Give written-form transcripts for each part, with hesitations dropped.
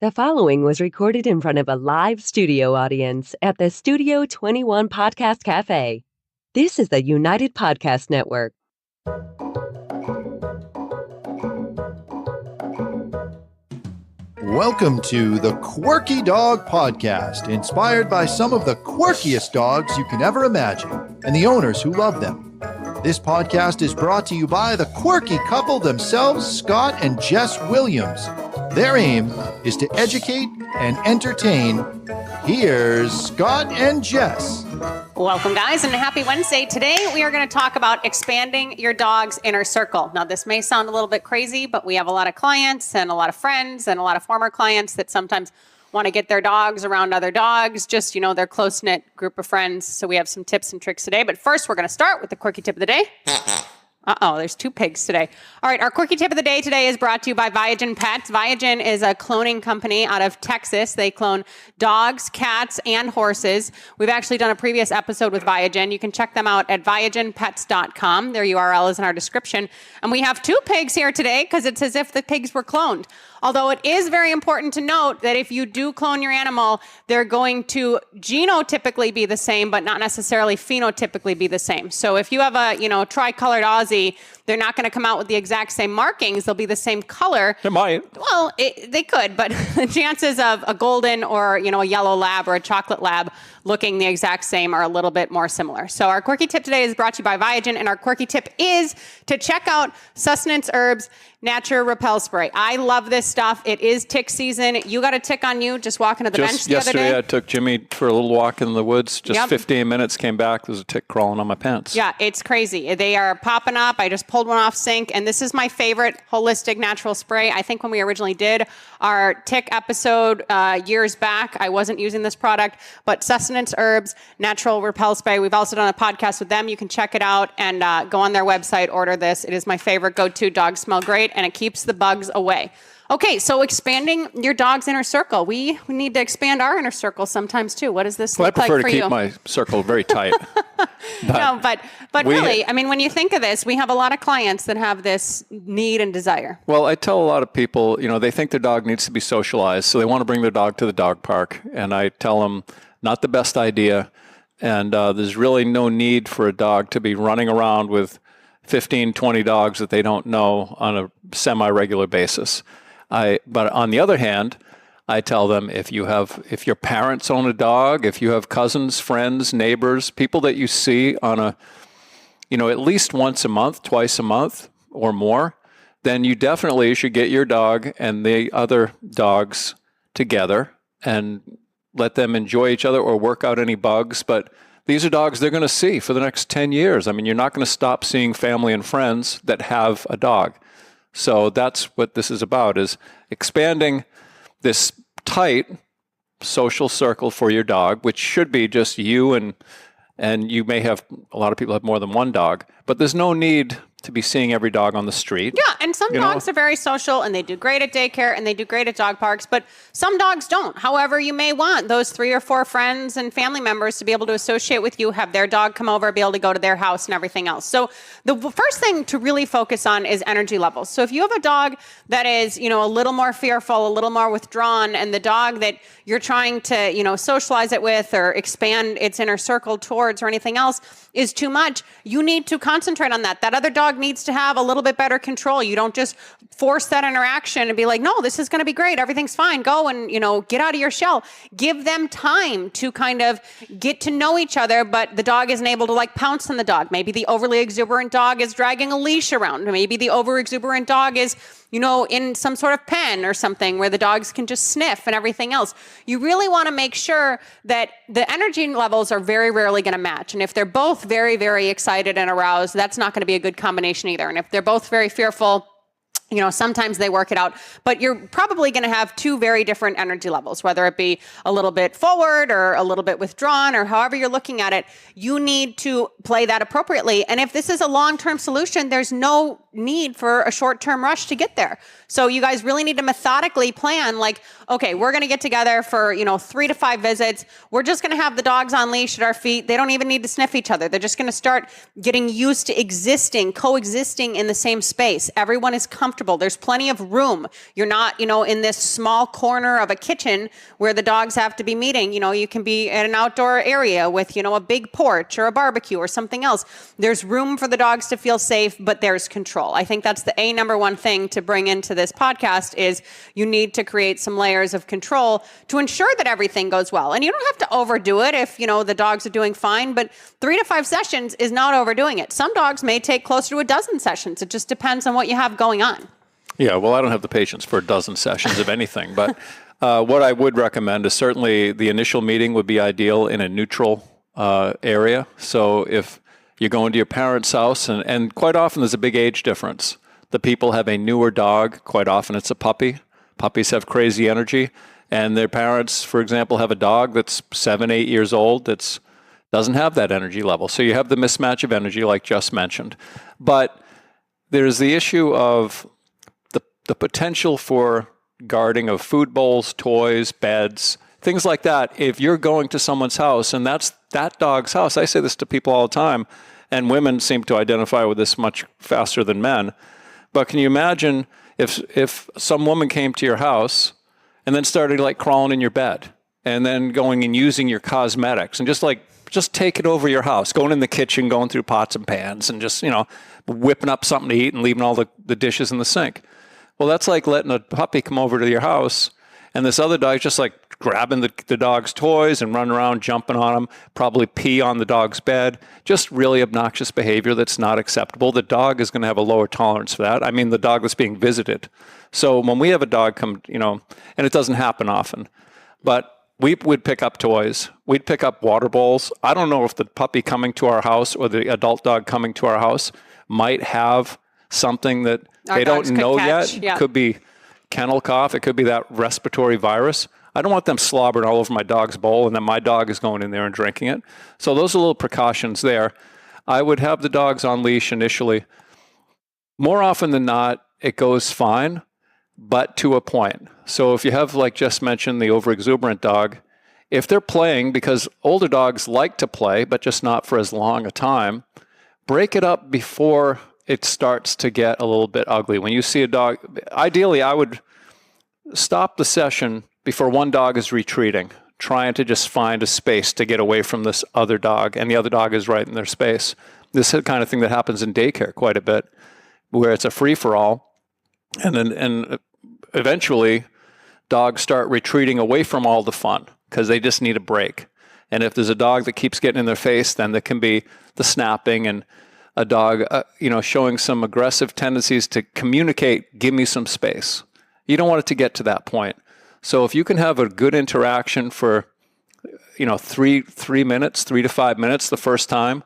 The following was recorded in front of a live studio audience at the Studio 21 Podcast Cafe. This is the United Podcast Network. Welcome to the Quirky Dog Podcast, inspired by some of the quirkiest dogs you can ever imagine and the owners who love them. This podcast is brought to you by the quirky couple themselves, Scott and Jess Williams. Their aim is to educate and entertain. Here's Scott and Jess. Welcome, guys, and happy Wednesday. Today, we are going to talk about expanding your dog's inner circle. Now, this may sound a little bit crazy, but we have a lot of clients and a lot of friends and a lot of former clients that sometimes want to get their dogs around other dogs, just, their close-knit group of friends. So we have some tips and tricks today. But first, we're going to start with the quirky tip of the day. There's two pigs today. All right, our quirky tip of the day today is brought to you by Viagen Pets. Viagen is a cloning company out of Texas. They clone dogs, cats, and horses. We've actually done a previous episode with Viagen. You can check them out at viagenpets.com. Their URL is in our description. And we have two pigs here today because it's as if the pigs were cloned. Although it is very important to note that if you do clone your animal, they're going to genotypically be the same, but not necessarily phenotypically be the same. So if you have a, tricolored Aussie, they're not going to come out with the exact same markings. They'll be the same color. It might. Well, they could, but the chances of a golden or, a yellow lab or a chocolate lab looking the exact same are a little bit more similar. So our quirky tip today is brought to you by Viagen, and our quirky tip is to check out Sustenance Herbs Natural Repel Spray. I love this stuff. It is tick season. You got a tick on you just walking to the bench the other day? Yesterday, I took Jimmy for a little walk in the woods. 15 minutes, came back. There's a tick crawling on my pants. Yeah, it's crazy. They are popping up. I just pulled one off sink, and this is my favorite holistic natural spray. I think when we originally did our tick episode years back, I wasn't using this product, but Sustenance Herbs Natural Repel Spray. We've also done a podcast with them. You can check it out and go on their website, order this. It is my favorite go-to. Dogs smell great, and it keeps the bugs away. Okay, so expanding your dog's inner circle. We need to expand our inner circle sometimes too. What does this look like for you? I prefer to keep my circle very tight. But really, when you think of this, we have a lot of clients that have this need and desire. Well, I tell a lot of people, they think their dog needs to be socialized, so they want to bring their dog to the dog park. And I tell them, not the best idea. And there's really no need for a dog to be running around with 15, 20 dogs that they don't know on a semi-regular basis. But on the other hand, I tell them if your parents own a dog, if you have cousins, friends, neighbors, people that you see on at least once a month, twice a month or more, then you definitely should get your dog and the other dogs together and let them enjoy each other or work out any bugs. But these are dogs they're going to see for the next 10 years. You're not going to stop seeing family and friends that have a dog. So that's what this is about, is expanding this tight social circle for your dog, which should be just you and you may have, a lot of people have more than one dog, but there's no need to be seeing every dog on the street. Yeah, and some dogs are very social and they do great at daycare and they do great at dog parks, but some dogs don't. However, you may want those 3 or 4 friends and family members to be able to associate with you, have their dog come over, be able to go to their house and everything else. So the first thing to really focus on is energy levels. So if you have a dog that is, a little more fearful, a little more withdrawn, and the dog that you're trying to, socialize it with or expand its inner circle towards or anything else is too much, you need to concentrate on that. That other dog needs to have a little bit better control. You don't just force that interaction and be like, no, this is going to be great. Everything's fine. Go and, get out of your shell. Give them time to kind of get to know each other, but the dog isn't able to pounce on the dog. Maybe the overly exuberant dog is dragging a leash around. Maybe the over exuberant dog is in some sort of pen or something where the dogs can just sniff and everything else. You really want to make sure that the energy levels are very rarely going to match. And if they're both very, very excited and aroused, that's not going to be a good combination either. And if they're both very fearful, sometimes they work it out, but you're probably going to have 2 very different energy levels, whether it be a little bit forward or a little bit withdrawn or however you're looking at it. You need to play that appropriately. And if this is a long-term solution, there's no need for a short-term rush to get there. So you guys really need to methodically plan, okay, we're going to get together for, 3 to 5 visits. We're just going to have the dogs on leash at our feet. They don't even need to sniff each other. They're just going to start getting used to coexisting in the same space. Everyone is comfortable comfortable. There's plenty of room. You're not, in this small corner of a kitchen where the dogs have to be meeting. You can be at an outdoor area with, a big porch or a barbecue or something else. There's room for the dogs to feel safe, but there's control. I think that's the number one thing to bring into this podcast is you need to create some layers of control to ensure that everything goes well. And you don't have to overdo it if, the dogs are doing fine, but 3 to 5 sessions is not overdoing it. Some dogs may take closer to a dozen sessions. It just depends on what you have going on. Yeah, well, I don't have the patience for a dozen sessions of anything, but what I would recommend is certainly the initial meeting would be ideal in a neutral area. So if you go into your parents' house, and quite often there's a big age difference. The people have a newer dog. Quite often it's a puppy. Puppies have crazy energy. And their parents, for example, have a dog that's 7, 8 years old that's doesn't have that energy level. So you have the mismatch of energy like Jess mentioned. But there's the issue of the potential for guarding of food bowls, toys, beds, things like that. If you're going to someone's house and that's that dog's house, I say this to people all the time, and women seem to identify with this much faster than men. But can you imagine if some woman came to your house and then started like crawling in your bed and then going and using your cosmetics and just take it over your house, going in the kitchen, going through pots and pans and just, whipping up something to eat and leaving all the dishes in the sink. Well, that's like letting a puppy come over to your house and this other dog just like grabbing the dog's toys and running around, jumping on them, probably pee on the dog's bed, just really obnoxious behavior that's not acceptable. The dog is going to have a lower tolerance for that. I mean, the dog that's being visited. So when we have a dog come, and it doesn't happen often, but we would pick up toys. We'd pick up water bowls. I don't know if the puppy coming to our house or the adult dog coming to our house might have something that they don't know yet. Yeah. It could be kennel cough. It could be that respiratory virus. I don't want them slobbering all over my dog's bowl and then my dog is going in there and drinking it. So those are little precautions there. I would have the dogs on leash initially. More often than not, it goes fine, but to a point. So if you have, like Jess mentioned, the overexuberant dog, if they're playing, because older dogs like to play, but just not for as long a time, break it up before it starts to get a little bit ugly. When you see a dog, ideally I would stop the session before one dog is retreating, trying to just find a space to get away from this other dog, and the other dog is right in their space. This is the kind of thing that happens in daycare quite a bit, where it's a free-for-all, and eventually dogs start retreating away from all the fun because they just need a break. And if there's a dog that keeps getting in their face, then there can be the snapping and a dog, showing some aggressive tendencies to communicate, give me some space. You don't want it to get to that point. So if you can have a good interaction for, 3 minutes, 3 to 5 minutes the first time,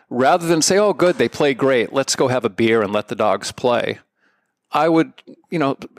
rather than say, oh, good, they play great, let's go have a beer and let the dogs play. I would,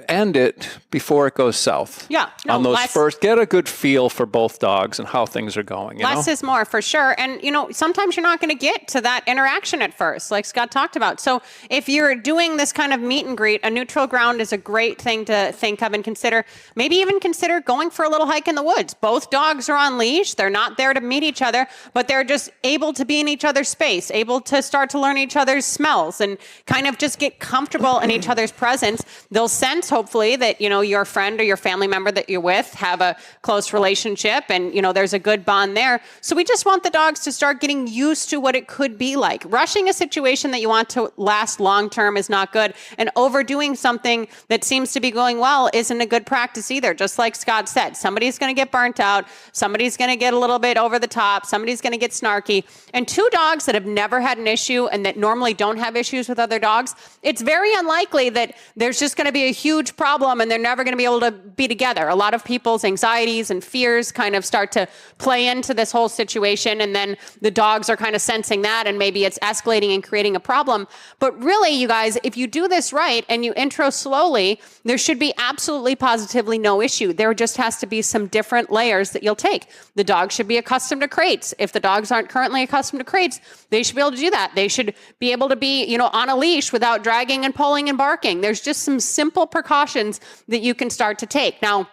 end it before it goes south. Yeah. On those first, get a good feel for both dogs and how things are going. Less is more for sure. And, sometimes you're not going to get to that interaction at first, like Scott talked about. So if you're doing this kind of meet and greet, a neutral ground is a great thing to think of and consider. Maybe even consider going for a little hike in the woods. Both dogs are on leash. They're not there to meet each other, but they're just able to be in each other's space, able to start to learn each other's smells and kind of just get comfortable in each other's presence. They'll sense, hopefully, that, your friend or your family member that you're with have a close relationship and, there's a good bond there. So we just want the dogs to start getting used to what it could be like. Rushing a situation that you want to last long-term is not good. And overdoing something that seems to be going well isn't a good practice either. Just like Scott said, somebody's going to get burnt out. Somebody's going to get a little bit over the top. Somebody's going to get snarky. And 2 dogs that have never had an issue and that normally don't have issues with other dogs, it's very unlikely that there's just going to be a huge problem and they're never going to be able to be together. A lot of people's anxieties and fears kind of start to play into this whole situation, and then the dogs are kind of sensing that, and maybe it's escalating and creating a problem. But really, you guys, if you do this right and you intro slowly, there should be absolutely positively no issue. There just has to be some different layers that you'll take. The dog should be accustomed to crates. If the dogs aren't currently accustomed to crates, they should be able to do that. They should be able to be, on a leash without dragging and pulling and barking. There's just some simple precautions that you can start to take. Now,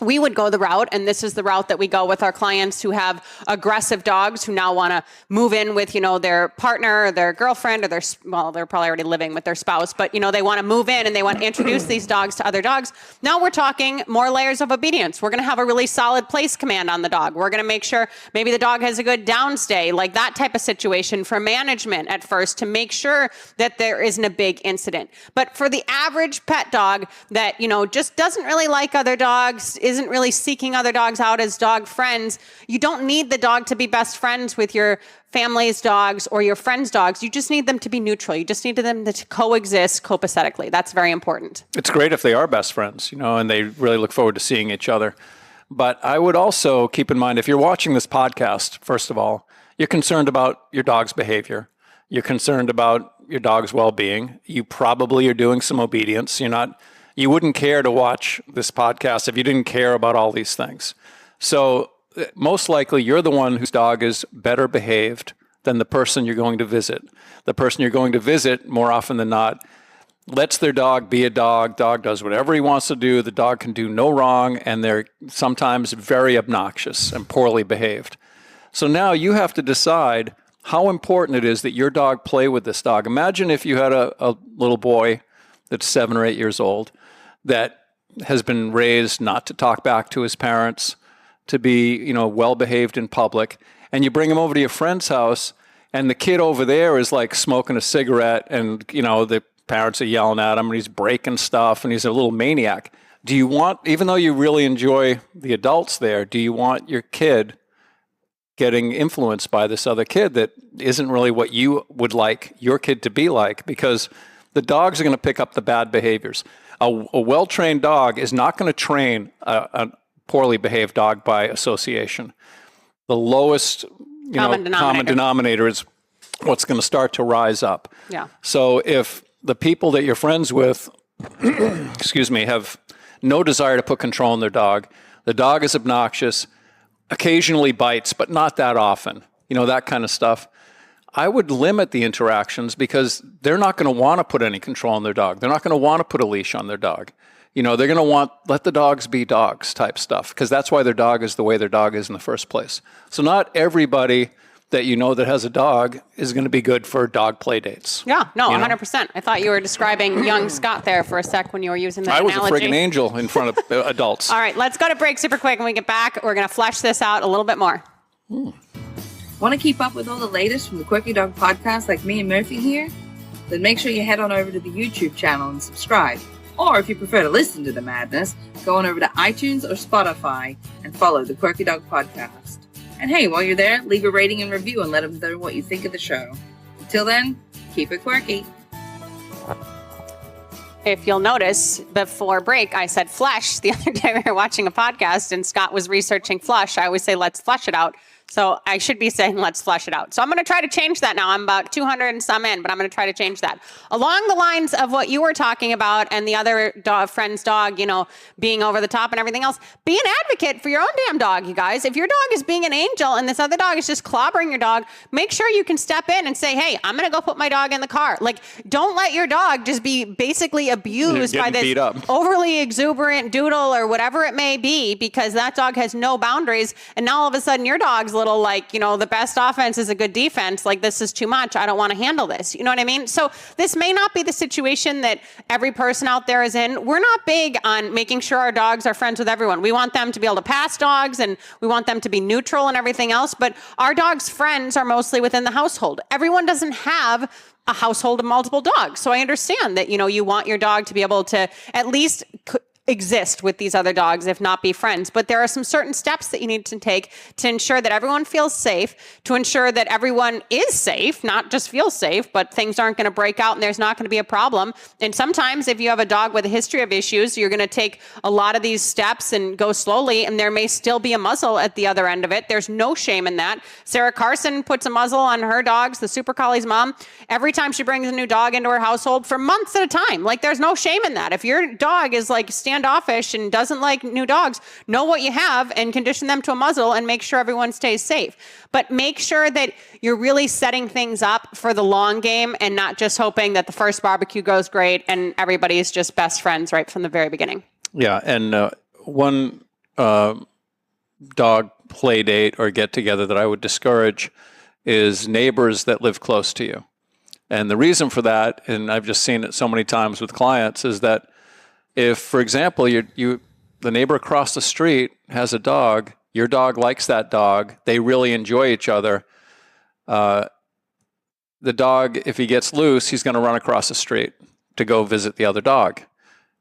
we would go the route, and this is the route that we go with our clients who have aggressive dogs who now want to move in with, their partner, or their girlfriend, or they're probably already living with their spouse, but, they want to move in and they want to introduce these dogs to other dogs. Now we're talking more layers of obedience. We're going to have a really solid place command on the dog. We're going to make sure maybe the dog has a good downstay, like that type of situation for management at first to make sure that there isn't a big incident. But for the average pet dog that, just doesn't really like other dogs, isn't really seeking other dogs out as dog friends, you don't need the dog to be best friends with your family's dogs or your friends' dogs. You just need them to be neutral. You just need them to coexist copacetically. That's very important. It's great if they are best friends, and they really look forward to seeing each other. But I would also keep in mind, if you're watching this podcast, first of all, you're concerned about your dog's behavior. You're concerned about your dog's well-being. You probably are doing some obedience. You wouldn't care to watch this podcast if you didn't care about all these things. So most likely you're the one whose dog is better behaved than the person you're going to visit. The person you're going to visit, more often than not, lets their dog be a dog. Dog does whatever he wants to do. The dog can do no wrong, and they're sometimes very obnoxious and poorly behaved. So now you have to decide how important it is that your dog play with this dog. Imagine if you had a little boy that's 7 or 8 years old that has been raised not to talk back to his parents, to be, well-behaved in public, and you bring him over to your friend's house, and the kid over there is like smoking a cigarette, and, the parents are yelling at him, and he's breaking stuff, and he's a little maniac. Do you want, even though you really enjoy the adults there, do you want your kid getting influenced by this other kid that isn't really what you would like your kid to be like? Because the dogs are going to pick up the bad behaviors. A well-trained dog is not going to train a poorly behaved dog by association. The lowest common denominator is what's going to start to rise up. Yeah. So if the people that you're friends with, have no desire to put control on their dog, the dog is obnoxious, occasionally bites, but not that often, that kind of stuff, I would limit the interactions because they're not going to want to put any control on their dog. They're not going to want to put a leash on their dog. They're going to let the dogs be dogs type stuff, because that's why their dog is the way their dog is in the first place. So not everybody that that has a dog is going to be good for dog play dates. Yeah, no, 100%. I thought you were describing young Scott there for a sec when you were using that analogy. I was a friggin' angel in front of adults. All right, let's go to break super quick. When we get back, we're going to flesh this out a little bit more. Want to keep up with all the latest from the Quirky Dog podcast like me and Murphy here? Then make sure you head on over to the YouTube channel and subscribe. Or if you prefer to listen to the madness, go on over to iTunes or Spotify and follow the Quirky Dog podcast. And hey, while you're there, leave a rating and review and let them know what you think of the show. Until then, keep it quirky. If you'll notice, before break, I said flesh. The other day we were watching a podcast and Scott was researching flush. I always say, let's flush it out. So I should be saying, let's flush it out. So I'm going to try to change that now. I'm about 200 and some in, but I'm going to try to change that. Along the lines of what you were talking about and the other friend's dog, being over the top and everything else, be an advocate for your own damn dog, you guys. If your dog is being an angel and this other dog is just clobbering your dog, make sure you can step in and say, hey, I'm going to go put my dog in the car. Like, don't let your dog just be basically abused by this overly exuberant doodle or whatever it may be, because that dog has no boundaries. And now all of a sudden your dog's little the best offense is a good defense. Like, this is too much. I don't want to handle this. You know what I mean? So this may not be the situation that every person out there is in. We're not big on making sure our dogs are friends with everyone. We want them to be able to pass dogs and we want them to be neutral and everything else. But our dogs' friends are mostly within the household. Everyone doesn't have a household of multiple dogs. So I understand that, you want your dog to be able to at least exist with these other dogs, if not be friends. But there are some certain steps that you need to take to ensure that everyone feels safe, to ensure that everyone is safe, not just feels safe, but things aren't going to break out and there's not going to be a problem. And sometimes if you have a dog with a history of issues, you're going to take a lot of these steps and go slowly, and there may still be a muzzle at the other end of it. There's no shame in that. Sarah Carson puts a muzzle on her dogs, the Super Collie's mom, every time she brings a new dog into her household for months at a time. Like, there's no shame in that. If your dog is standoffish and doesn't like new dogs, know what you have and condition them to a muzzle and make sure everyone stays safe. But make sure that you're really setting things up for the long game and not just hoping that the first barbecue goes great and everybody's just best friends right from the very beginning. Yeah, and one dog play date or get together that I would discourage is neighbors that live close to you. And the reason for that, and I've just seen it so many times with clients, is that if, for example, the neighbor across the street has a dog, your dog likes that dog, they really enjoy each other, the dog, if he gets loose, he's going to run across the street to go visit the other dog,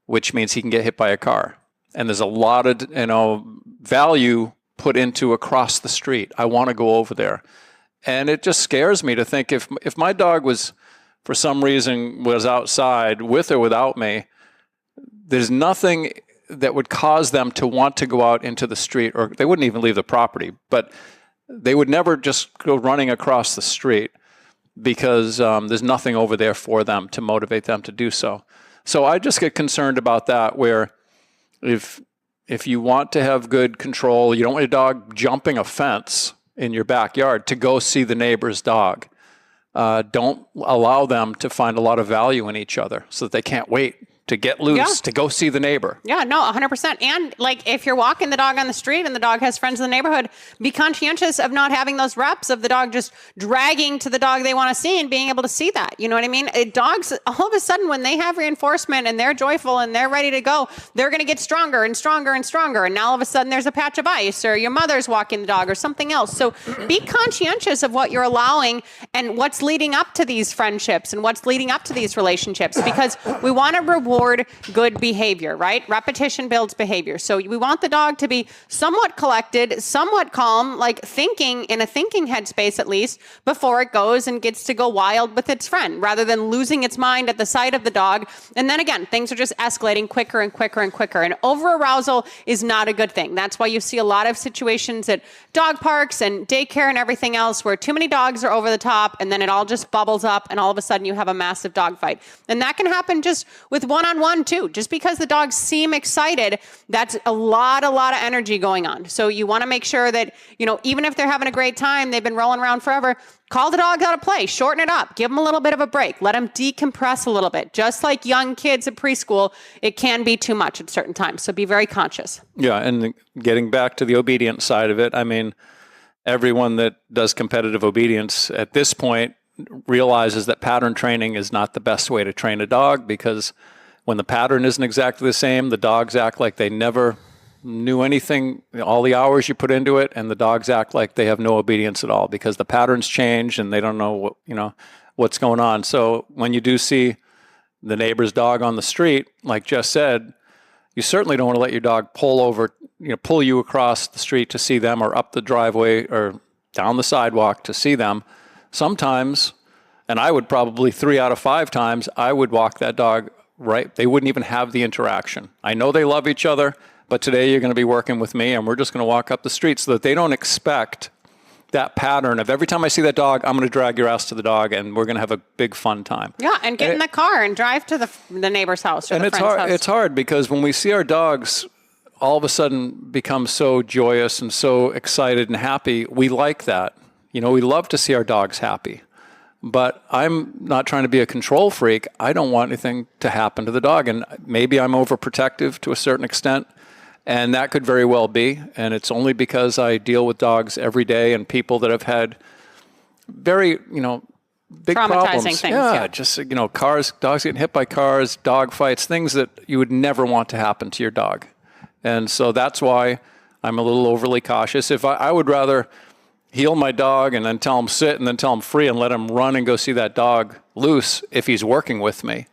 which means he can get hit by a car. And there's a lot of value put into across the street. I want to go over there. And it just scares me to think if my dog was, for some reason, was outside with or without me, there's nothing that would cause them to want to go out into the street, or they wouldn't even leave the property, but they would never just go running across the street because there's nothing over there for them to motivate them to do so. So I just get concerned about that, where if you want to have good control, you don't want your dog jumping a fence in your backyard to go see the neighbor's dog. Don't allow them to find a lot of value in each other so that they can't wait to get loose, to go see the neighbor. Yeah, no, 100%. And like, if you're walking the dog on the street and the dog has friends in the neighborhood, be conscientious of not having those reps of the dog just dragging to the dog they want to see and being able to see that. You know what I mean? Dogs, all of a sudden, when they have reinforcement and they're joyful and they're ready to go, they're going to get stronger and stronger and stronger. And now all of a sudden there's a patch of ice, or your mother's walking the dog, or something else. So be conscientious of what you're allowing and what's leading up to these friendships and what's leading up to these relationships, because we want to reward good behavior, right? Repetition builds behavior. So we want the dog to be somewhat collected, somewhat calm, like thinking in a thinking headspace at least, before it goes and gets to go wild with its friend, rather than losing its mind at the sight of the dog. And then again, things are just escalating quicker and quicker and quicker. And over-arousal is not a good thing. That's why you see a lot of situations at dog parks and daycare and everything else where too many dogs are over the top, and then it all just bubbles up, and all of a sudden you have a massive dog fight. And that can happen just with one-on-one too. Just because the dogs seem excited, that's a lot of energy going on. So you want to make sure that, even if they're having a great time, they've been rolling around forever, call the dog out of play, shorten it up, give them a little bit of a break, let them decompress a little bit. Just like young kids at preschool, it can be too much at certain times. So be very conscious. Yeah. And getting back to the obedience side of it, I mean, everyone that does competitive obedience at this point realizes that pattern training is not the best way to train a dog, because when the pattern isn't exactly the same, the dogs act like they never knew anything, all the hours you put into it, and the dogs act like they have no obedience at all because the patterns change and they don't know what's going on. So when you do see the neighbor's dog on the street, like Jess said, you certainly don't want to let your dog pull you across the street to see them, or up the driveway or down the sidewalk to see them. Sometimes, and I would probably 3 out of 5 times, I would walk that dog right. They wouldn't even have the interaction. I know they love each other, but today you're going to be working with me and we're just going to walk up the street, so that they don't expect that pattern of every time I see that dog, I'm going to drag your ass to the dog and we're going to have a big fun time. Yeah, and get in the car and drive to the neighbor's house or the friend's house. It's hard because when we see our dogs all of a sudden become so joyous and so excited and happy, we like that. We love to see our dogs happy. But I'm not trying to be a control freak. I don't want anything to happen to the dog. And maybe I'm overprotective to a certain extent. And that could very well be. And it's only because I deal with dogs every day and people that have had very, big problems. Things. Yeah, just, cars, dogs getting hit by cars, dog fights, things that you would never want to happen to your dog. And so that's why I'm a little overly cautious. If I would rather heel my dog and then tell him sit and then tell him free and let him run and go see that dog loose if he's working with me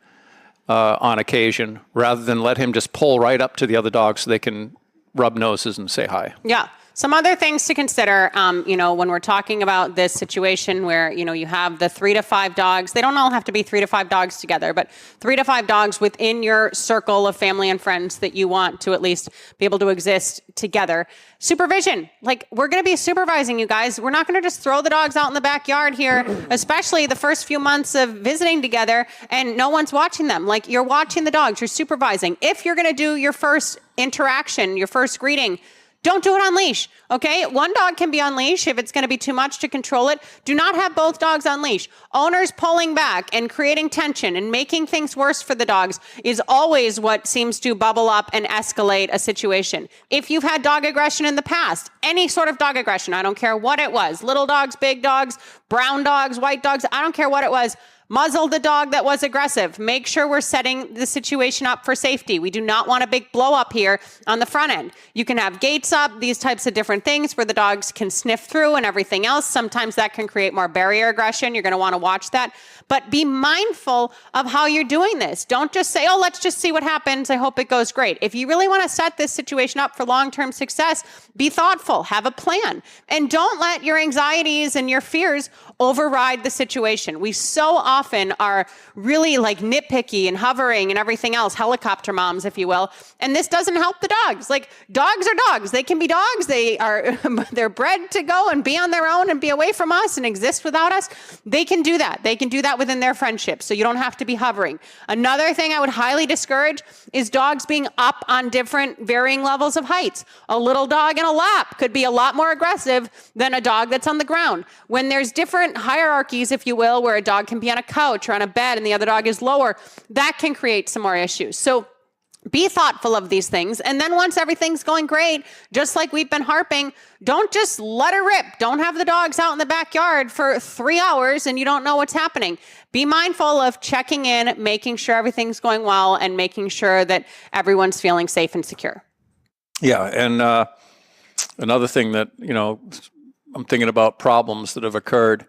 on occasion, rather than let him just pull right up to the other dog so they can rub noses and say hi. Yeah. Some other things to consider, when we're talking about this situation where, you have the 3 to 5 dogs. They don't all have to be 3 to 5 dogs together, but 3 to 5 dogs within your circle of family and friends that you want to at least be able to exist together. Supervision. Like, we're going to be supervising you guys. We're not going to just throw the dogs out in the backyard here, especially the first few months of visiting together and no one's watching them. Like, you're watching the dogs, you're supervising. If you're going to do your first interaction, your first greeting, Don't do it on leash, okay? One dog can be on leash if it's going to be too much to control it. Do not have both dogs on leash. Owners pulling back and creating tension and making things worse for the dogs is always what seems to bubble up and escalate a situation. If you've had dog aggression in the past, any sort of dog aggression, I don't care what it was, little dogs, big dogs, brown dogs, white dogs, I don't care what it was, muzzle the dog that was aggressive. Make sure we're setting the situation up for safety. We do not want a big blow up here on the front end. You can have gates up, these types of different things where the dogs can sniff through and everything else. Sometimes that can create more barrier aggression. You're going to want to watch that. But be mindful of how you're doing this. Don't just say, oh, let's just see what happens. I hope it goes great. If you really want to set this situation up for long-term success, be thoughtful, have a plan, and don't let your anxieties and your fears override the situation. We so often are really like nitpicky and hovering and everything else, helicopter moms, if you will. And this doesn't help the dogs. Like, dogs are dogs. They can be dogs. They're bred to go and be on their own and be away from us and exist without us. They can do that. They can do that within their friendship. So you don't have to be hovering. Another thing I would highly discourage is dogs being up on different varying levels of heights. A little dog in a lap could be a lot more aggressive than a dog that's on the ground. When there's different hierarchies, if you will, where a dog can be on a couch or on a bed and the other dog is lower, that can create some more issues. So be thoughtful of these things. And then once everything's going great, just like we've been harping, don't just let her rip. Don't have the dogs out in the backyard for 3 hours and you don't know what's happening. Be mindful of checking in, making sure everything's going well, and making sure that everyone's feeling safe and secure. Yeah. And another thing that, I'm thinking about problems that have occurred.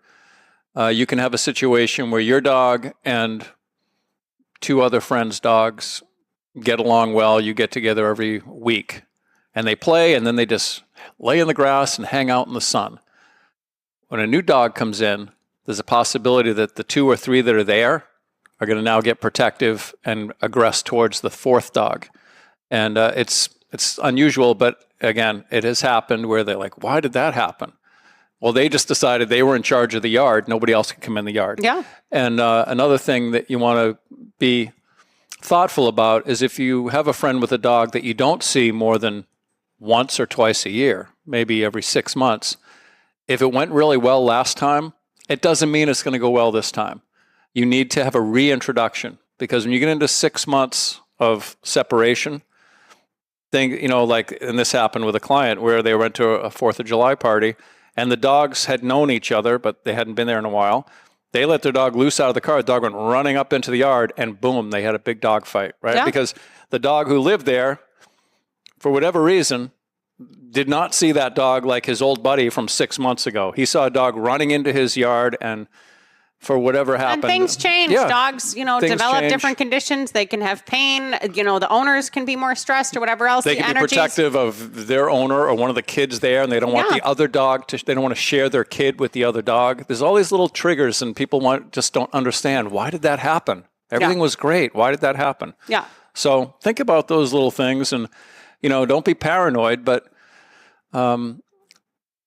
You can have a situation where your dog and 2 other friends' dogs get along well. You get together every week and they play, and then they just lay in the grass and hang out in the sun. When a new dog comes in, there's a possibility that the 2 or 3 that are there are going to now get protective and aggress towards the 4th dog. And it's unusual, but again, it has happened where they're like, why did that happen? Well, they just decided they were in charge of the yard. Nobody else could come in the yard. Yeah. And another thing that you want to be thoughtful about is if you have a friend with a dog that you don't see more than once or twice a year, maybe every 6 months, if it went really well last time, it doesn't mean it's going to go well this time. You need to have a reintroduction, because when you get into 6 months of separation, and this happened with a client where they went to a 4th of July party and the dogs had known each other, but they hadn't been there in a while. They let their dog loose out of the car. The dog went running up into the yard, and boom, they had a big dog fight, right? Yeah. Because the dog who lived there, for whatever reason, did not see that dog like his old buddy from 6 months ago. He saw a dog running into his yard, and for whatever happened. And things change. Yeah, dogs, develop change. different conditions. They can have pain. The owners can be more stressed or whatever else. They can be protective of their owner or one of the kids there, and they don't want the other dog they don't want to share their kid with the other dog. There's all these little triggers, and people just don't understand, why did that happen? Everything was great. Why did that happen? Yeah. So think about those little things, and don't be paranoid, but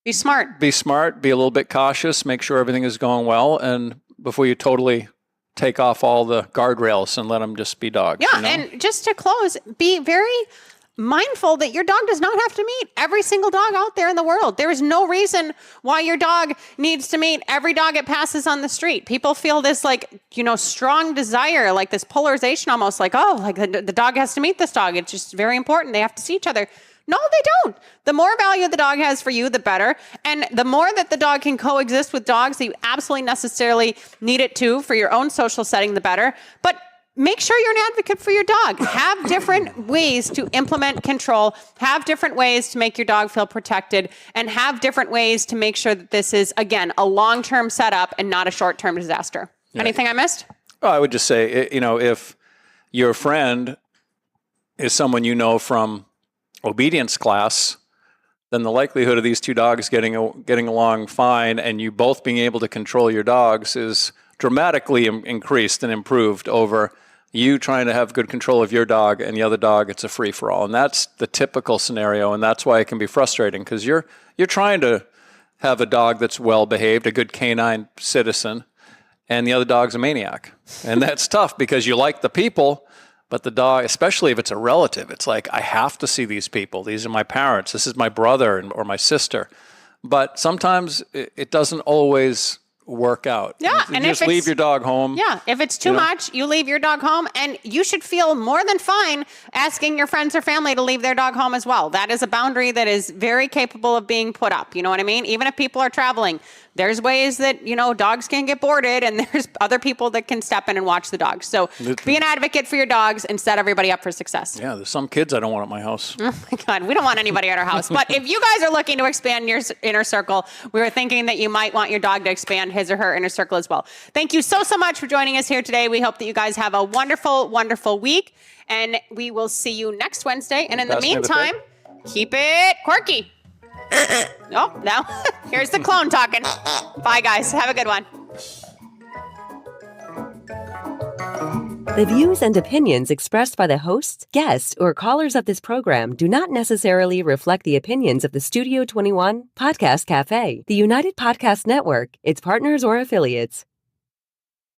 be smart. Be smart. Be a little bit cautious. Make sure everything is going well, and before you totally take off all the guardrails and let them just be dogs. Yeah, and just to close, be very mindful that your dog does not have to meet every single dog out there in the world. There is no reason why your dog needs to meet every dog it passes on the street. People feel this strong desire, like this polarization almost, like, the dog has to meet this dog. It's just very important. They have to see each other. No, they don't. The more value the dog has for you, the better. And the more that the dog can coexist with dogs that you absolutely necessarily need it to for your own social setting, the better. But make sure you're an advocate for your dog. Have different ways to implement control, have different ways to make your dog feel protected, and have different ways to make sure that this is, again, a long-term setup and not a short-term disaster. Yeah. Anything I missed? Oh, I would just say, if your friend is someone you know from obedience class, then the likelihood of these 2 dogs getting along fine and you both being able to control your dogs is dramatically increased and improved over you trying to have good control of your dog and the other dog. It's a free-for-all. And that's the typical scenario, and that's why it can be frustrating, because you're trying to have a dog that's well-behaved, a good canine citizen, and the other dog's a maniac. And that's tough because you like the people, But the dog, especially if it's a relative, it's like, I have to see these people. These are my parents. This is my brother or my sister. But sometimes it doesn't always work out. Yeah, and and you if just leave your dog home. Yeah, if it's too much, you leave your dog home, and you should feel more than fine asking your friends or family to leave their dog home as well. That is a boundary that is very capable of being put up. You know what I mean? Even if people are traveling, there's ways that, dogs can get boarded, and there's other people that can step in and watch the dogs. So be an advocate for your dogs and set everybody up for success. Yeah, there's some kids I don't want at my house. Oh my God, we don't want anybody at our house. But if you guys are looking to expand your inner circle, we were thinking that you might want your dog to expand his or her inner circle as well. Thank you so much for joining us here today. We hope that you guys have a wonderful, wonderful week, and we will see you next Wednesday. And in the meantime, keep it quirky. Oh, now here's the clone talking. Bye, guys. Have a good one. The views and opinions expressed by the hosts, guests, or callers of this program do not necessarily reflect the opinions of the Studio 21 Podcast Cafe, the United Podcast Network, its partners, or affiliates.